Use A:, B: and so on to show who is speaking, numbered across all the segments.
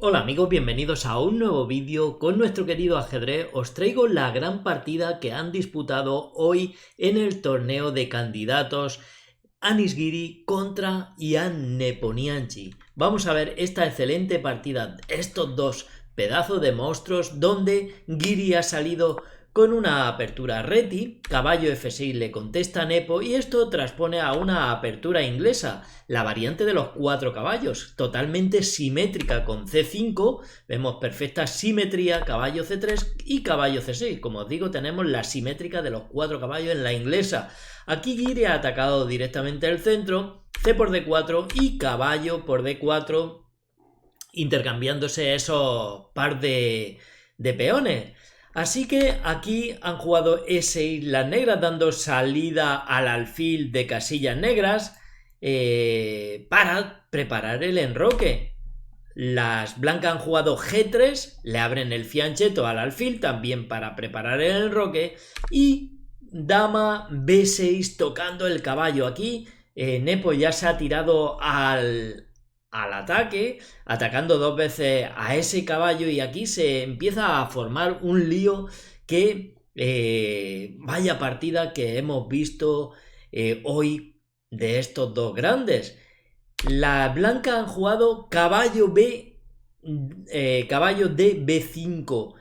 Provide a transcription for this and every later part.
A: Hola amigos, bienvenidos a un nuevo vídeo con nuestro querido ajedrez. Os traigo la gran partida que han disputado hoy en el torneo de candidatos Anish Giri contra Ian Nepomniachtchi. Vamos a ver esta excelente partida, estos dos pedazos de monstruos, donde Giri ha salido con una apertura reti, caballo F6 le contesta Nepo y esto transpone a una apertura inglesa, la variante de los 4 caballos, totalmente simétrica con C5, vemos perfecta simetría, caballo C3 y caballo C6, como os digo tenemos la simétrica de los 4 caballos en la inglesa. Aquí Giri ha atacado directamente el centro, C por D4 y caballo por D4, intercambiándose esos par de peones. Así que aquí han jugado E6 las negras, dando salida al alfil de casillas negras para preparar el enroque. Las blancas han jugado G3, le abren el fianchetto al alfil también para preparar el enroque. Y dama B6 tocando el caballo. Aquí Nepo ya se ha tirado al ataque, atacando dos veces a ese caballo, y aquí se empieza a formar un lío que vaya partida que hemos visto hoy de estos dos grandes. Las blancas han jugado caballo caballo de B5.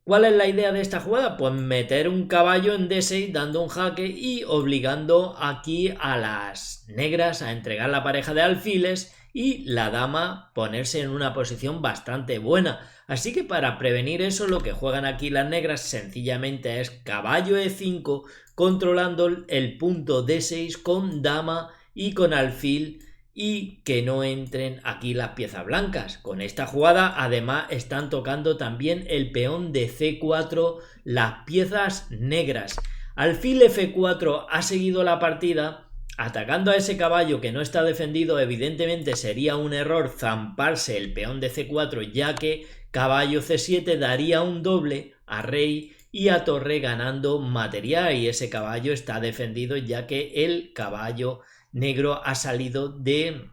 A: ¿Cuál es la idea de esta jugada? Pues meter un caballo en D6 dando un jaque y obligando aquí a las negras a entregar la pareja de alfiles y la dama ponerse en una posición bastante buena. Así que para prevenir eso, lo que juegan aquí las negras sencillamente es caballo E5 controlando el punto D6 con dama y con alfil, y que no entren aquí las piezas blancas. Con esta jugada además están tocando también el peón de C4 las piezas negras. Alfil F4 ha seguido la partida atacando a ese caballo que no está defendido. Evidentemente sería un error zamparse el peón de C4, ya que caballo C7 daría un doble a rey y a torre ganando material, y ese caballo está defendido ya que el caballo negro ha salido del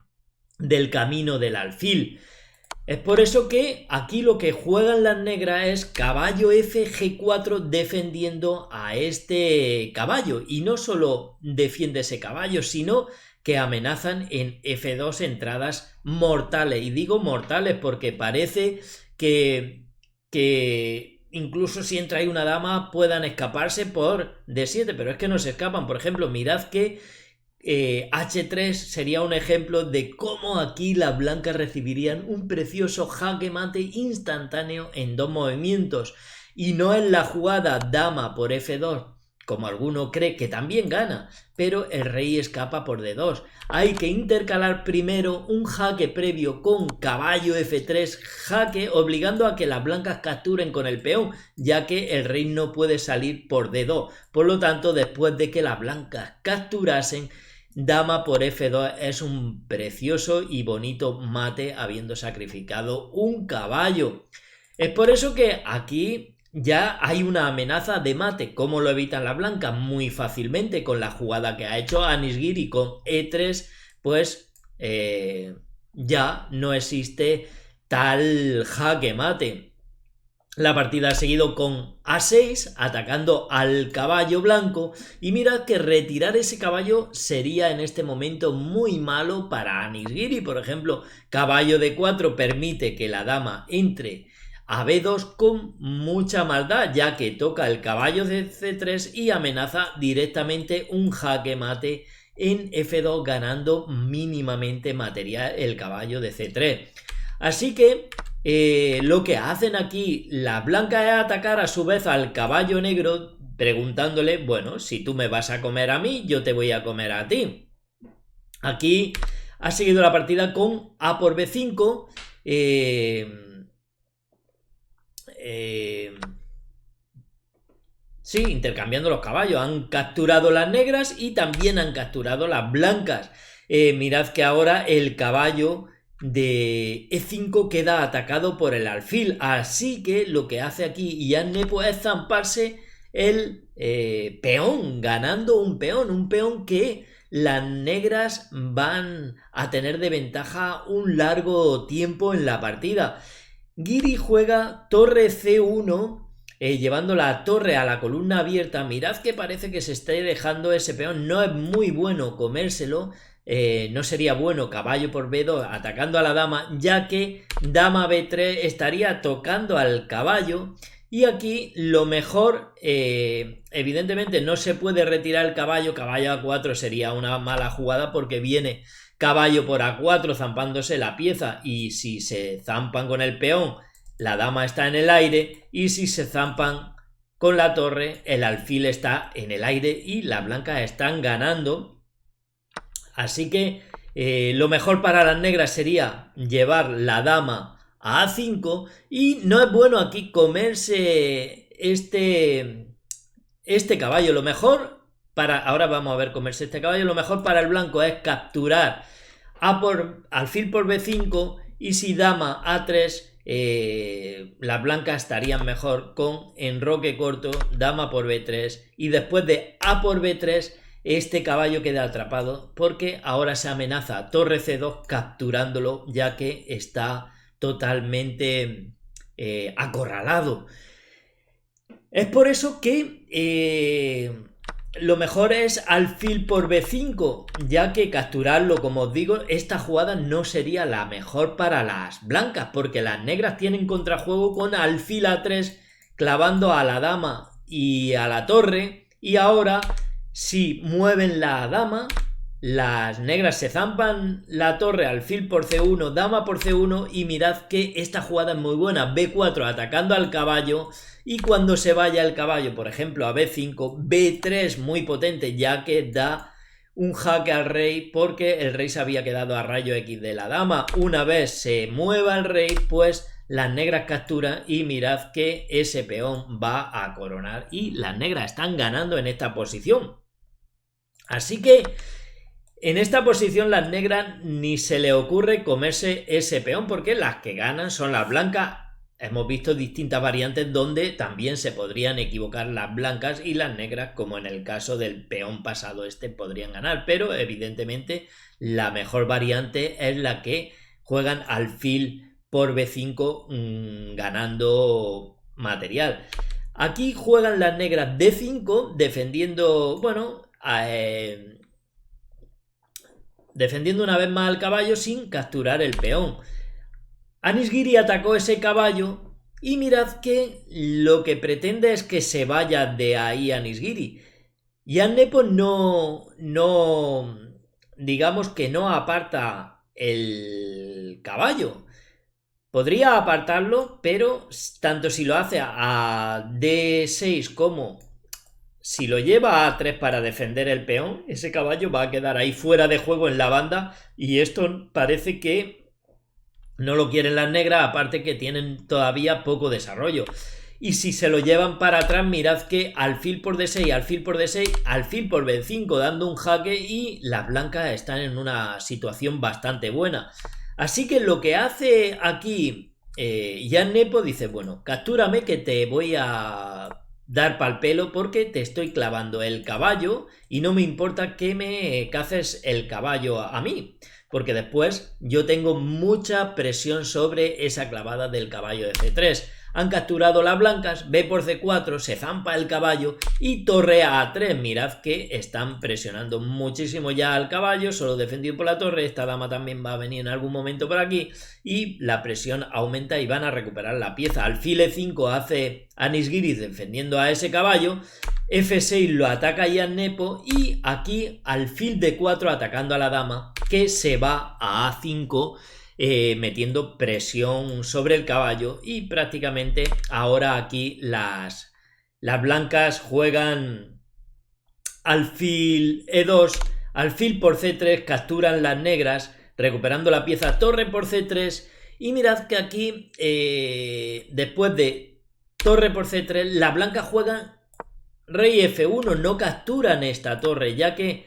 A: camino del alfil. Es por eso que aquí lo que juegan las negras es caballo F G4 defendiendo a este caballo, y no solo defiende ese caballo, sino que amenazan en F2 entradas mortales. Y digo mortales porque parece que incluso si entra ahí una dama puedan escaparse por D7, pero es que no se escapan. Por ejemplo, mirad que H3 sería un ejemplo de cómo aquí las blancas recibirían un precioso jaque mate instantáneo en dos movimientos, y no en la jugada dama por F2 como alguno cree, que también gana, pero el rey escapa por D2. Hay que intercalar primero un jaque previo con caballo F3 jaque, obligando a que las blancas capturen con el peón, ya que el rey no puede salir por D2. Por lo tanto, después de que las blancas capturasen, dama por F2 es un precioso y bonito mate habiendo sacrificado un caballo. Es por eso que aquí ya hay una amenaza de mate. ¿Cómo lo evitan las blancas? Muy fácilmente, con la jugada que ha hecho Anish Giri con E3, pues ya no existe tal jaque mate. La partida ha seguido con A6, atacando al caballo blanco, y mira que retirar ese caballo sería en este momento muy malo para Anish Giri. Por ejemplo, caballo D4 permite que la dama entre a B2 con mucha maldad, ya que toca el caballo de C3 y amenaza directamente un jaque mate en F2, ganando mínimamente material el caballo de C3. Así que lo que hacen aquí las blancas es atacar a su vez al caballo negro, preguntándole, bueno, si tú me vas a comer a mí, yo te voy a comer a ti. Aquí ha seguido la partida con A por B5, sí, intercambiando los caballos. Han capturado las negras y también han capturado las blancas. Mirad que ahora el caballo de E5 queda atacado por el alfil, así que lo que hace aquí Ian Nepo es zamparse el peón, ganando un peón que las negras van a tener de ventaja un largo tiempo en la partida. Giri juega torre C1, llevando la torre a la columna abierta. Mirad que parece que se está dejando ese peón. No es muy bueno comérselo. No sería bueno caballo por B2 atacando a la dama, ya que dama B3 estaría tocando al caballo. Y aquí lo mejor, evidentemente no se puede retirar el caballo. Caballo A4 sería una mala jugada porque viene caballo por A4 zampándose la pieza, y si se zampan con el peón la dama está en el aire, y si se zampan con la torre el alfil está en el aire y las blancas están ganando. Así que lo mejor para las negras sería llevar la dama a A5, y no es bueno aquí comerse este caballo. Lo mejor ahora vamos a ver comerse este caballo. Lo mejor para el blanco es capturar alfil por B5, y si dama A3, las blancas estarían mejor con enroque corto, dama por B3, y después de A por B3 este caballo queda atrapado porque ahora se amenaza torre C2 capturándolo, ya que está totalmente acorralado. Es por eso que lo mejor es alfil por B5, ya que capturarlo, como os digo, esta jugada no sería la mejor para las blancas, porque las negras tienen contrajuego con alfil A3 clavando a la dama y a la torre, y ahora si mueven la dama, las negras se zampan la torre, alfil por C1, dama por C1, y mirad que esta jugada es muy buena. B4 atacando al caballo, y cuando se vaya el caballo, por ejemplo, a B5, B3 muy potente, ya que da un jaque al rey, porque el rey se había quedado a rayo X de la dama. Una vez se mueva el rey, pues las negras capturan, y mirad que ese peón va a coronar y las negras están ganando en esta posición. Así que en esta posición las negras ni se le ocurre comerse ese peón, porque las que ganan son las blancas. Hemos visto distintas variantes donde también se podrían equivocar las blancas y las negras, como en el caso del peón pasado podrían ganar, pero evidentemente la mejor variante es la que juegan alfil por B5, ganando material. Aquí juegan las negras D5 defendiendo, bueno, defendiendo una vez más al caballo sin capturar el peón. Anish Giri atacó ese caballo, y mirad que lo que pretende es que se vaya de ahí Anish Giri. Jan Nepos digamos que no aparta el caballo. Podría apartarlo, pero tanto si lo hace a D6 como si lo lleva a A3 para defender el peón, ese caballo va a quedar ahí fuera de juego en la banda, y esto parece que no lo quieren las negras, aparte que tienen todavía poco desarrollo. Y si se lo llevan para atrás, mirad que alfil por D6, alfil por D6, alfil por B5 dando un jaque, y las blancas están en una situación bastante buena. Así que lo que hace aquí Jan Nepos dice, bueno, captúrame que te voy a dar pal pelo porque te estoy clavando el caballo y no me importa que me caces el caballo a mí, porque después yo tengo mucha presión sobre esa clavada del caballo de C3. Han capturado las blancas, B por C4, se zampa el caballo y torre a A3. Mirad que están presionando muchísimo ya al caballo, solo defendido por la torre. Esta dama también va a venir en algún momento por aquí y la presión aumenta y van a recuperar la pieza. Alfil E5 hace Anish Giri defendiendo a ese caballo. F6 lo ataca Jan Nepos, y aquí alfil D4 atacando a la dama, que se va a A5, metiendo presión sobre el caballo, y prácticamente ahora aquí las blancas juegan alfil E2, alfil por C3, capturan las negras recuperando la pieza, torre por C3, y mirad que aquí después de torre por C3 las blancas juegan rey F1, no capturan esta torre, ya que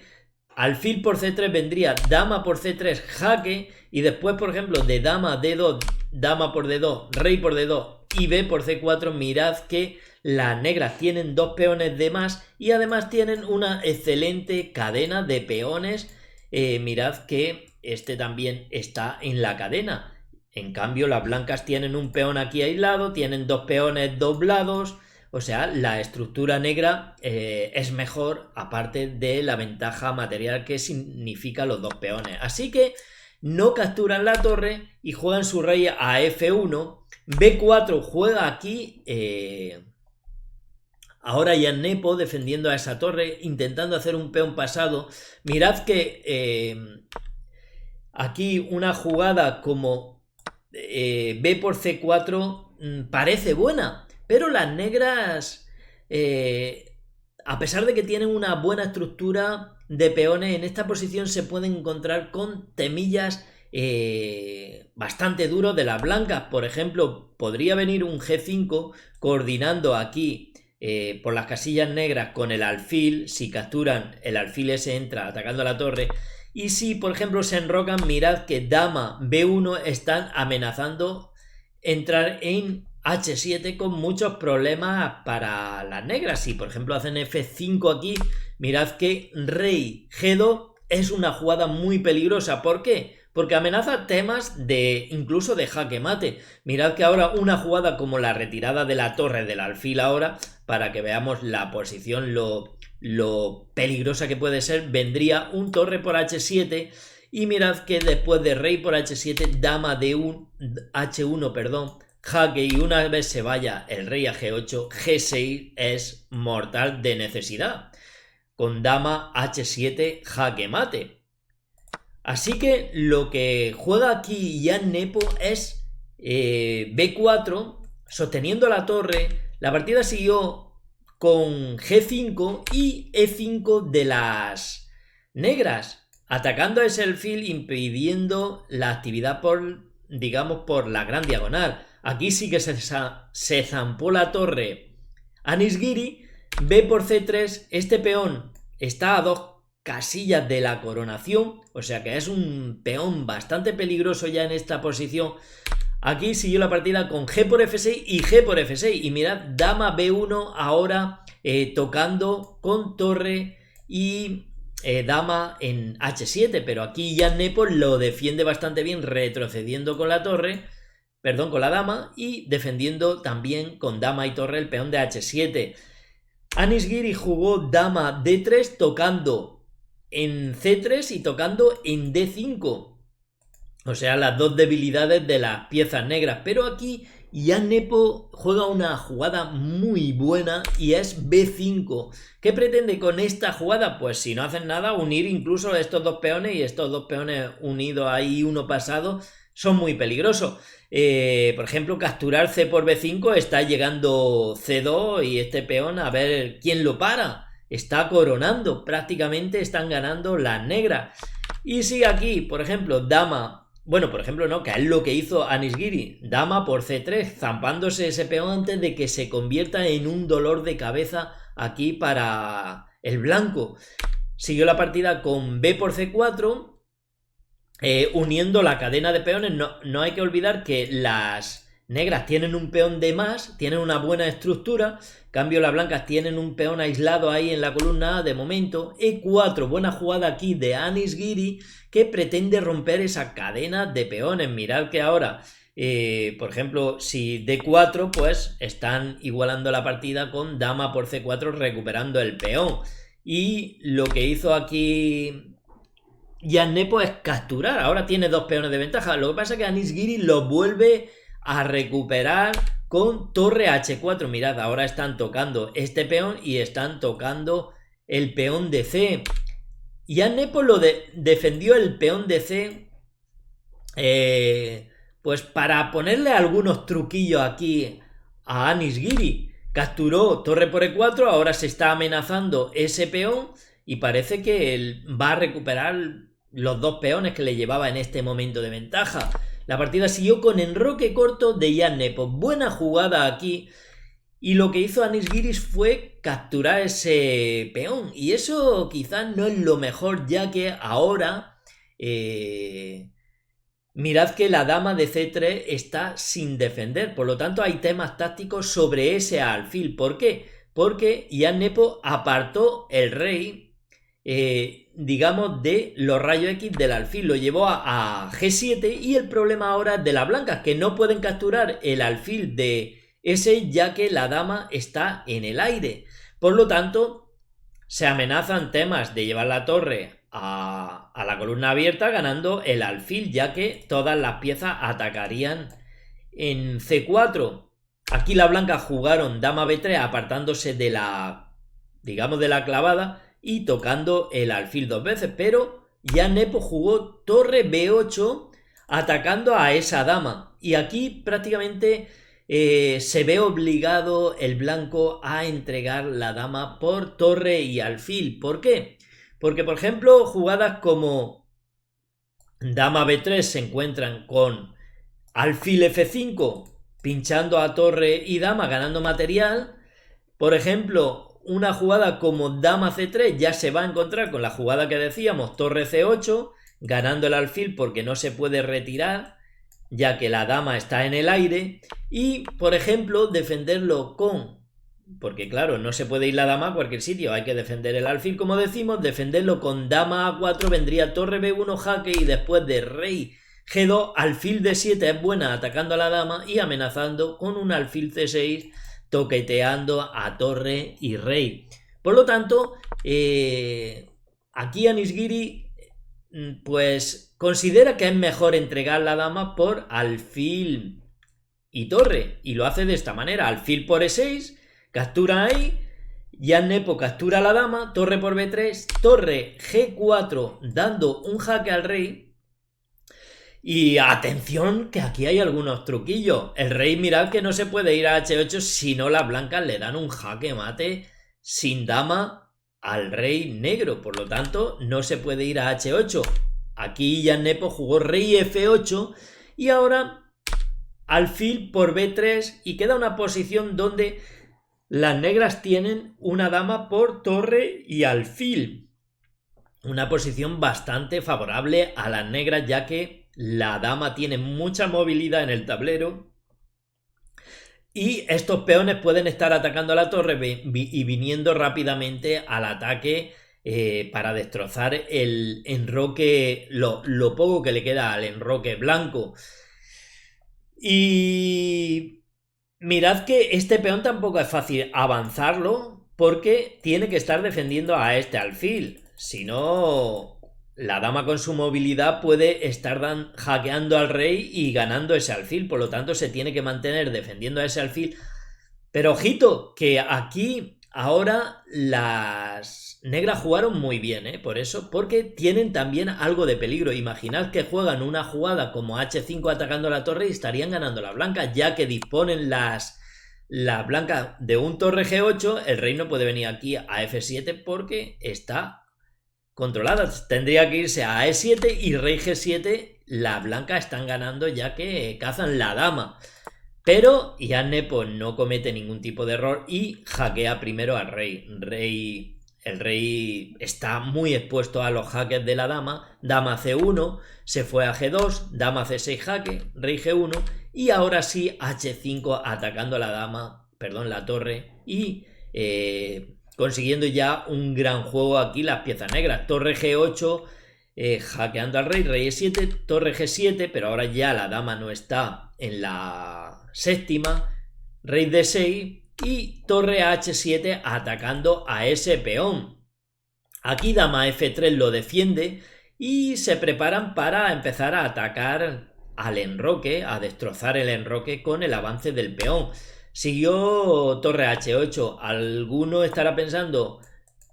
A: alfil por C3 vendría dama por C3 jaque, y después por ejemplo de dama D2, dama por D2, rey por D2 y B por C4, mirad que las negras tienen dos peones de más y además tienen una excelente cadena de peones. Mirad que este también está en la cadena. En cambio, las blancas tienen un peón aquí aislado, tienen dos peones doblados. O sea, la estructura negra es mejor, aparte de la ventaja material que significa los dos peones. Así que no capturan la torre y juegan su rey a F1. B4 juega aquí. Ahora Jan Nepo defendiendo a esa torre, intentando hacer un peón pasado. Mirad que aquí una jugada como B por C4 parece buena, pero las negras, a pesar de que tienen una buena estructura de peones, en esta posición se pueden encontrar con temillas bastante duros de las blancas. Por ejemplo, podría venir un G5 coordinando aquí por las casillas negras con el alfil. Si capturan, el alfil ese entra atacando a la torre. Y si, por ejemplo, se enrocan, mirad que dama B1 están amenazando entrar en H7 con muchos problemas para las negras. Si, por ejemplo, hacen F5 aquí, mirad que rey G2 es una jugada muy peligrosa. ¿Por qué? Porque amenaza temas de incluso de jaque mate. Mirad que ahora una jugada como la retirada de la torre del alfil ahora, para que veamos la posición, lo peligrosa que puede ser, vendría un torre por H7 y mirad que después de rey por H7, dama de H1, perdón, jaque, y una vez se vaya el rey a G8, G6 es mortal de necesidad, con dama H7 jaque mate. Así que lo que juega aquí Jan Nepo es B4, sosteniendo la torre. La partida siguió con G5 y E5 de las negras, atacando a ese alfil, impidiendo la actividad por, digamos, por la gran diagonal. Aquí sí que se zampó la torre Anish Giri. B por C3, este peón está a 2 casillas de la coronación, o sea que es un peón bastante peligroso ya en esta posición. Aquí siguió la partida con G por F6 y G por F6. Y mirad, dama B1 ahora tocando con torre y dama en H7. Pero aquí Jan Nepo lo defiende bastante bien, retrocediendo con la torre, perdón, con la dama, y defendiendo también con dama y torre el peón de H7. Anish Giri jugó dama D3 tocando en C3 y tocando en D5. O sea, las dos debilidades de las piezas negras. Pero aquí Jan Nepo juega una jugada muy buena y es B5. ¿Qué pretende con esta jugada? Pues si no hacen nada, unir incluso estos dos peones, y estos dos peones unidos ahí, uno pasado, son muy peligrosos. Por ejemplo, capturar C por B5, está llegando C2 y este peón a ver quién lo para. Está coronando, prácticamente están ganando las negras. Y si aquí, por ejemplo, dama... Bueno, por ejemplo, no, que es lo que hizo Anish Giri. Dama por C3, zampándose ese peón antes de que se convierta en un dolor de cabeza aquí para el blanco. Siguió la partida con B por C4, uniendo la cadena de peones. No hay que olvidar que las negras tienen un peón de más, tienen una buena estructura. En cambio, las blancas tienen un peón aislado ahí en la columna A de momento. E4, buena jugada aquí de Anish Giri, que pretende romper esa cadena de peones. Mirad que ahora, por ejemplo, si D4, pues están igualando la partida con dama por C4 recuperando el peón. Y lo que hizo aquí Jan Nepo es capturar. Ahora tiene dos peones de ventaja. Lo que pasa es que Anish Giri lo vuelve a recuperar con torre H4. Mirad, ahora están tocando este peón y están tocando el peón de C. Jan Nepo defendió el peón de C, pues para ponerle algunos truquillos aquí a Anish Giri. Capturó torre por E4, ahora se está amenazando ese peón y parece que él va a recuperar los dos peones que le llevaba en este momento de ventaja. La partida siguió con enroque corto de Jan Nepo. Buena jugada aquí. Y lo que hizo Anish Giri fue capturar ese peón. Y eso quizás no es lo mejor, ya que ahora mirad que la dama de C3 está sin defender. Por lo tanto, hay temas tácticos sobre ese alfil. ¿Por qué? Porque Jan Nepo apartó el rey digamos, de los rayos X del alfil. Lo llevó a G7 y el problema ahora de las blancas, que no pueden capturar el alfil de E6 ya que la dama está en el aire. Por lo tanto, se amenazan temas de llevar la torre a la columna abierta ganando el alfil, ya que todas las piezas atacarían en C4. Aquí las blancas jugaron dama B3 apartándose de la, digamos, de la clavada y tocando el alfil 2 veces, pero ya Nepo jugó torre B8 atacando a esa dama y aquí prácticamente se ve obligado el blanco a entregar la dama por torre y alfil. ¿Por qué? Porque por ejemplo jugadas como dama B3 se encuentran con alfil F5 pinchando a torre y dama ganando material. Por ejemplo, una jugada como dama C3 ya se va a encontrar con la jugada que decíamos, torre C8, ganando el alfil porque no se puede retirar, ya que la dama está en el aire. Y, por ejemplo, defenderlo con... Porque claro, no se puede ir la dama a cualquier sitio, hay que defender el alfil, como decimos. Defenderlo con dama A4 vendría torre B1 jaque y después de rey G2, alfil D7 es buena atacando a la dama y amenazando con un alfil C6 toqueteando a torre y rey. Por lo tanto, aquí Anisgiri pues considera que es mejor entregar la dama por alfil y torre y lo hace de esta manera: alfil por E6, captura ahí, Jan Nepo captura a la dama, torre por B3, torre G4 dando un jaque al rey. Y atención que aquí hay algunos truquillos. El rey, mirad que no se puede ir a H8 si no las blancas le dan un jaque mate sin dama al rey negro. Por lo tanto, no se puede ir a H8. Aquí Jan Nepo jugó rey F8 y ahora alfil por B3 y queda una posición donde las negras tienen una dama por torre y alfil. Una posición bastante favorable a las negras, ya que la dama tiene mucha movilidad en el tablero y estos peones pueden estar atacando a la torre y viniendo rápidamente al ataque para destrozar el enroque, lo poco que le queda al enroque blanco. Y mirad que este peón tampoco es fácil avanzarlo porque tiene que estar defendiendo a este alfil. Si no, la dama con su movilidad puede estar hackeando al rey y ganando ese alfil. Por lo tanto, se tiene que mantener defendiendo a ese alfil. Pero ojito, que aquí ahora las negras jugaron muy bien, por eso, porque tienen también algo de peligro. Imaginad que juegan una jugada como H5 atacando a la torre y estarían ganando las blancas, ya que disponen las blancas de un torre G8. El rey no puede venir aquí a F7 porque está controlada. Tendría que irse a E7 y rey G7. Las blancas están ganando ya que cazan la dama. Pero Jan Nepo no comete ningún tipo de error y jaquea primero al rey. El rey está muy expuesto a los jaques de la dama. Dama C1, se fue a G2, dama C6 jaque, rey G1 y ahora sí H5 atacando a la dama, perdón, la torre y consiguiendo ya un gran juego aquí las piezas negras. Torre G8 hackeando al rey, rey E7, torre G7, pero ahora ya la dama no está en la séptima, rey D6 y torre H7 atacando a ese peón. Aquí dama F3 lo defiende y se preparan para empezar a atacar al enroque, a destrozar el enroque con el avance del peón. Siguió torre H8. Alguno estará pensando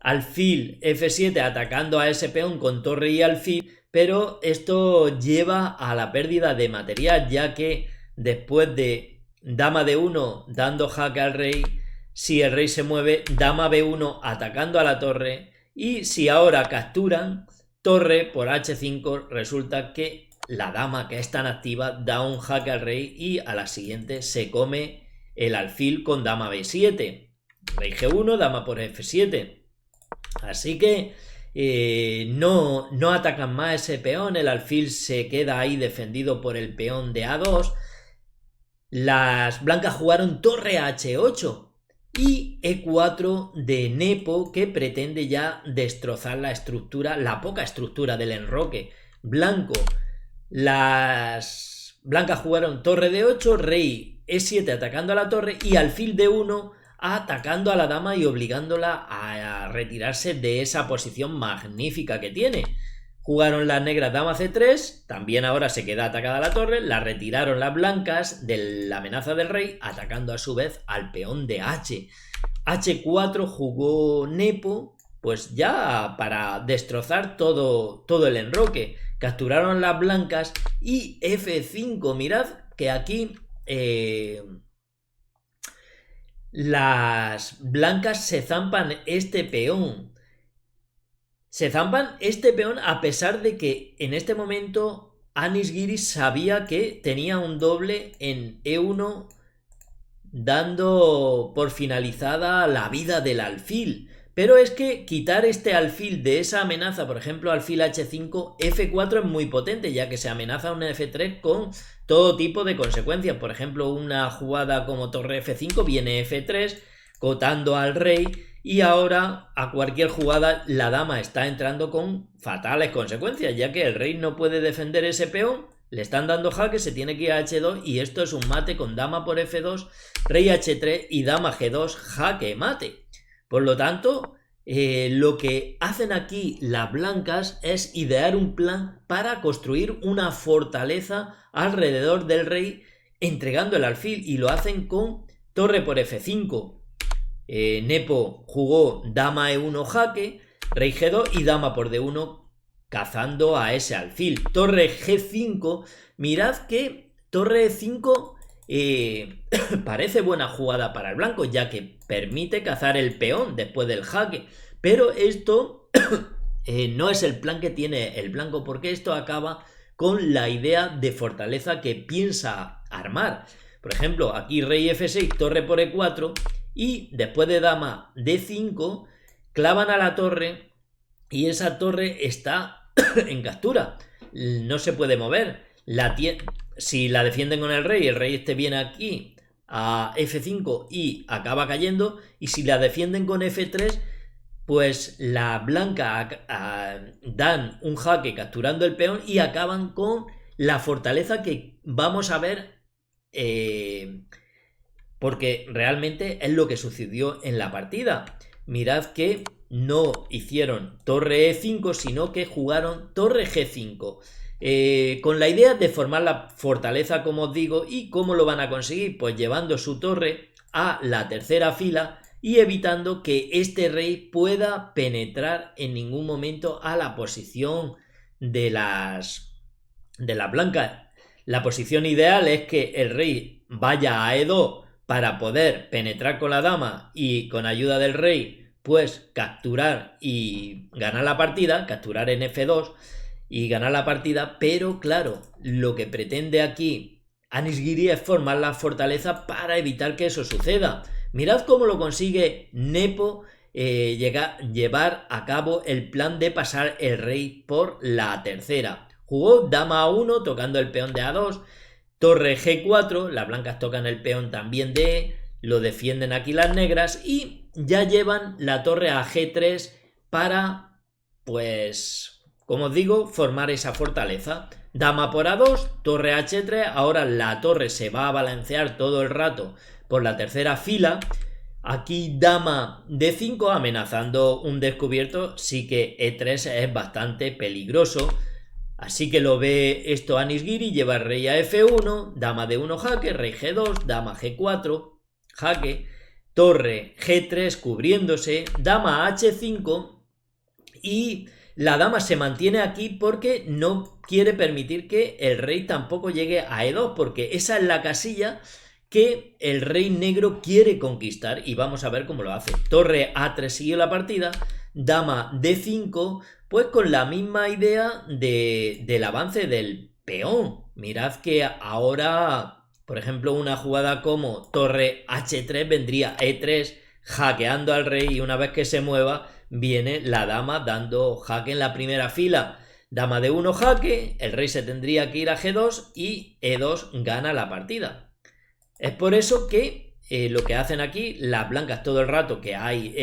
A: alfil F7 atacando a ese peón con torre y alfil, pero esto lleva a la pérdida de material, ya que después de dama D1 dando jaque al rey, si el rey se mueve, dama B1 atacando a la torre, y si ahora capturan torre por H5, resulta que la dama que es tan activa da un jaque al rey y a la siguiente se come el alfil con dama B7, rey G1, dama por F7. Así que no atacan más ese peón, el alfil se queda ahí defendido por el peón de A2. Las blancas jugaron torre H8 y E4 de Nepo, que pretende ya destrozar la estructura, la poca estructura del enroque blanco. Las blancas jugaron torre de 8, rey E7 atacando a la torre y alfil de 1 atacando a la dama y obligándola a retirarse de esa posición magnífica que tiene. Jugaron las negras dama C3, también ahora se queda atacada la torre, la retiraron las blancas de la amenaza del rey, atacando a su vez al peón de H. H4 jugó Nepo, pues ya para destrozar todo el enroque. Capturaron las blancas y F5, mirad que aquí las blancas se zampan este peón. Se zampan este peón a pesar de que en este momento Anis Giri sabía que tenía un doble en E1 dando por finalizada la vida del alfil. Pero es que quitar este alfil de esa amenaza, por ejemplo alfil H5, F4 es muy potente, ya que se amenaza un F3 con todo tipo de consecuencias. Por ejemplo, una jugada como torre F5 viene F3 cotando al rey, y ahora a cualquier jugada la dama está entrando con fatales consecuencias, ya que el rey no puede defender ese peón, le están dando jaque, se tiene que ir a H2 y esto es un mate con dama por F2, rey H3 y dama G2, jaque mate. Por lo tanto, lo que hacen aquí las blancas es idear un plan para construir una fortaleza alrededor del rey entregando el alfil, y lo hacen con torre por F5. Nepo jugó dama E1 jaque, rey G2 y dama por D1 cazando a ese alfil. Torre G5, mirad que torre E5 parece buena jugada para el blanco, ya que permite cazar el peón después del jaque, pero esto no es el plan que tiene el blanco, porque esto acaba con la idea de fortaleza que piensa armar. Por ejemplo, aquí rey F6, torre por E4, y después de dama D5 clavan a la torre y esa torre está en captura, no se puede mover. Si la defienden con el rey este viene aquí a F5 y acaba cayendo, y si la defienden con F3 pues la blanca dan un jaque capturando el peón y acaban con la fortaleza que vamos a ver, porque realmente es lo que sucedió en la partida. Mirad que no hicieron torre E5, sino que jugaron torre G5. Con la idea de formar la fortaleza, como os digo. ¿Y cómo lo van a conseguir? Pues llevando su torre a la tercera fila y evitando que este rey pueda penetrar en ningún momento a la posición de las blancas. La posición ideal es que el rey vaya a E2 para poder penetrar con la dama y con ayuda del rey pues capturar y ganar la partida, capturar en F2 y ganar la partida. Pero claro, lo que pretende aquí Anis Giri es formar la fortaleza para evitar que eso suceda. Mirad cómo lo consigue Nepo, llevar a cabo el plan de pasar el rey por la tercera. Jugó dama A1 tocando el peón de A2, torre G4, las blancas tocan el peón también de E, lo defienden aquí las negras y ya llevan la torre a G3 para, pues, como os digo, formar esa fortaleza. Dama por A2, torre H3, ahora la torre se va a balancear todo el rato por la tercera fila. Aquí dama D5 amenazando un descubierto, sí que E3 es bastante peligroso. Así que lo ve esto Anis Giri, lleva el rey a F1, dama D1 jaque, rey G2, dama G4, jaque, torre G3 cubriéndose, dama H5 y la dama se mantiene aquí porque no quiere permitir que el rey tampoco llegue a E2, porque esa es la casilla que el rey negro quiere conquistar y vamos a ver cómo lo hace. Torre A3 siguió la partida, dama D5, pues con la misma idea del avance del peón. Mirad que ahora, por ejemplo, una jugada como torre H3 vendría E3 hackeando al rey y una vez que se mueva viene la dama dando jaque en la primera fila. Dama D1 jaque, el rey se tendría que ir a G2 y E2 gana la partida. Es por eso que lo que hacen aquí las blancas todo el rato que hay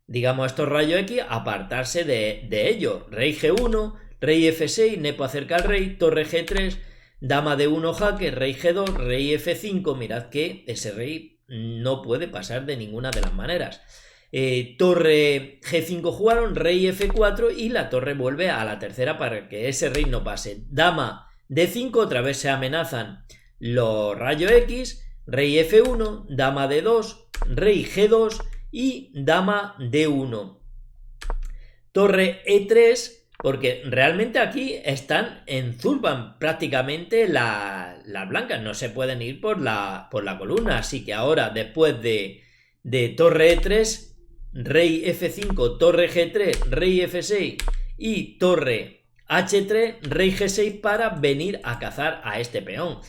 A: digamos, estos rayos X, apartarse de ellos. Rey G1, rey F6, Nepo acerca al rey, torre G3, dama D1 jaque, rey G2, rey F5. Mirad que ese rey no puede pasar de ninguna de las maneras. Torre G5 jugaron, rey F4 y la torre vuelve a la tercera para que ese rey no pase. Dama D5, otra vez se amenazan los rayos X, rey F1, dama D2, rey G2 y dama D1. Torre E3, porque realmente aquí están en Zulban prácticamente las blancas, no se pueden ir por la columna, así que ahora después de torre E3, rey F5, torre G3, rey F6 y torre H3, rey G6 para venir a cazar a este peón.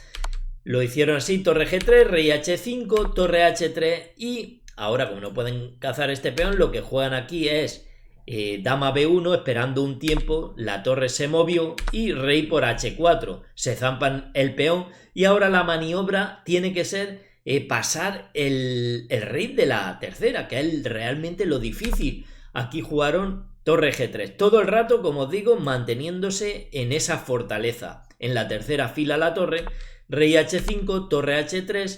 A: Lo hicieron así, torre G3, rey H5, torre H3 y ahora como no pueden cazar este peón, lo que juegan aquí es dama B1 esperando un tiempo, la torre se movió y rey por H4, se zampan el peón y ahora la maniobra tiene que ser pasar el rey de la tercera, que es realmente lo difícil. Aquí jugaron torre G3, todo el rato, como os digo, manteniéndose en esa fortaleza. En la tercera fila la torre, rey H5, torre H3,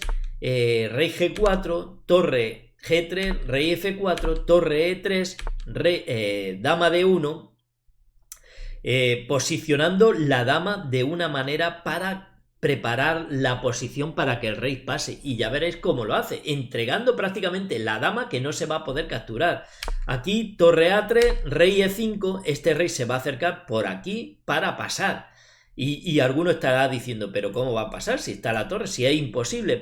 A: rey G4, torre G3, rey F4, torre E3, dama D1, posicionando la dama de una manera para preparar la posición para que el rey pase, y ya veréis cómo lo hace, entregando prácticamente la dama que no se va a poder capturar. Aquí torre A3, rey E5, este rey se va a acercar por aquí para pasar, y alguno estará diciendo, pero ¿cómo va a pasar si está la torre? Si es imposible.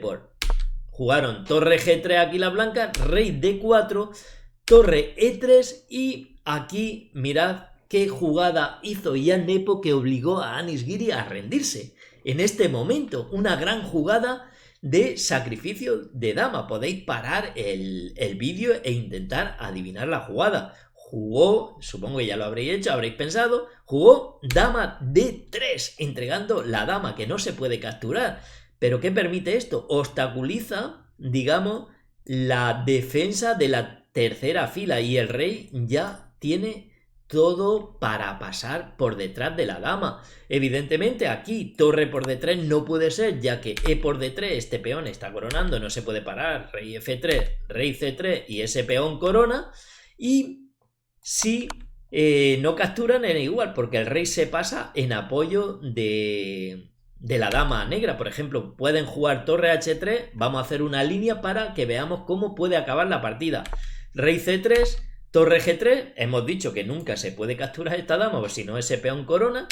A: Jugaron torre G3 aquí la blanca, rey D4, torre E3 y aquí mirad qué jugada hizo Jan Nepo que obligó a Anish Giri a rendirse. En este momento, una gran jugada de sacrificio de dama. Podéis parar el vídeo e intentar adivinar la jugada. Jugó, supongo que ya lo habréis hecho, habréis pensado, jugó dama D3, entregando la dama que no se puede capturar. ¿Pero qué permite esto? Obstaculiza, digamos, la defensa de la tercera fila y el rey ya tiene todo para pasar por detrás de la dama. Evidentemente aquí torre por D3 no puede ser, ya que E por D3, este peón está coronando, no se puede parar, rey F3, rey C3 y ese peón corona, y si no capturan era igual, porque el rey se pasa en apoyo de la dama negra. Por ejemplo, pueden jugar torre H3, vamos a hacer una línea para que veamos cómo puede acabar la partida. Rey C3, torre G3, hemos dicho que nunca se puede capturar esta dama, porque si no ese peón corona.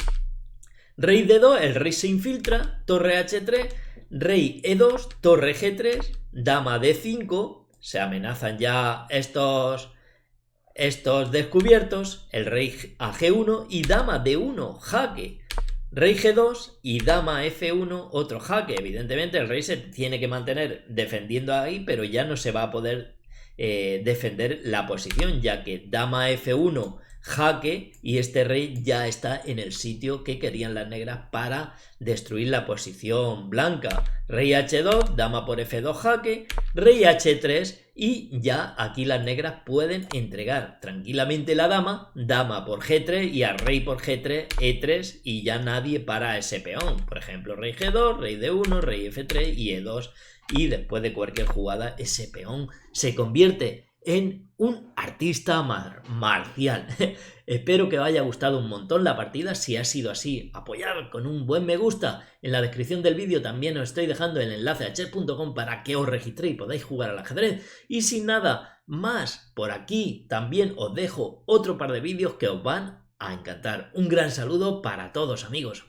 A: Rey D2, el rey se infiltra, torre H3, rey E2, torre G3, dama D5, se amenazan ya estos descubiertos, el rey a G1 y dama D1, jaque. Rey G2 y dama F1, otro jaque. Evidentemente el rey se tiene que mantener defendiendo ahí, pero ya no se va a poder defender la posición, ya que dama F1 jaque y este rey ya está en el sitio que querían las negras para destruir la posición blanca. Rey H2, dama por F2 jaque, rey H3 y ya aquí las negras pueden entregar tranquilamente la dama, dama por G3 y al rey por G3, E3 y ya nadie para ese peón. Por ejemplo, rey G2, rey D1, rey F3 y E2 y después de cualquier jugada ese peón se convierte en un artista marcial. Espero que os haya gustado un montón la partida. Si ha sido así, apoyad con un buen me gusta. En la descripción del vídeo también os estoy dejando el enlace a chess.com para que os registréis y podáis jugar al ajedrez. Y sin nada más, por aquí también os dejo otro par de vídeos que os van a encantar. Un gran saludo para todos, amigos.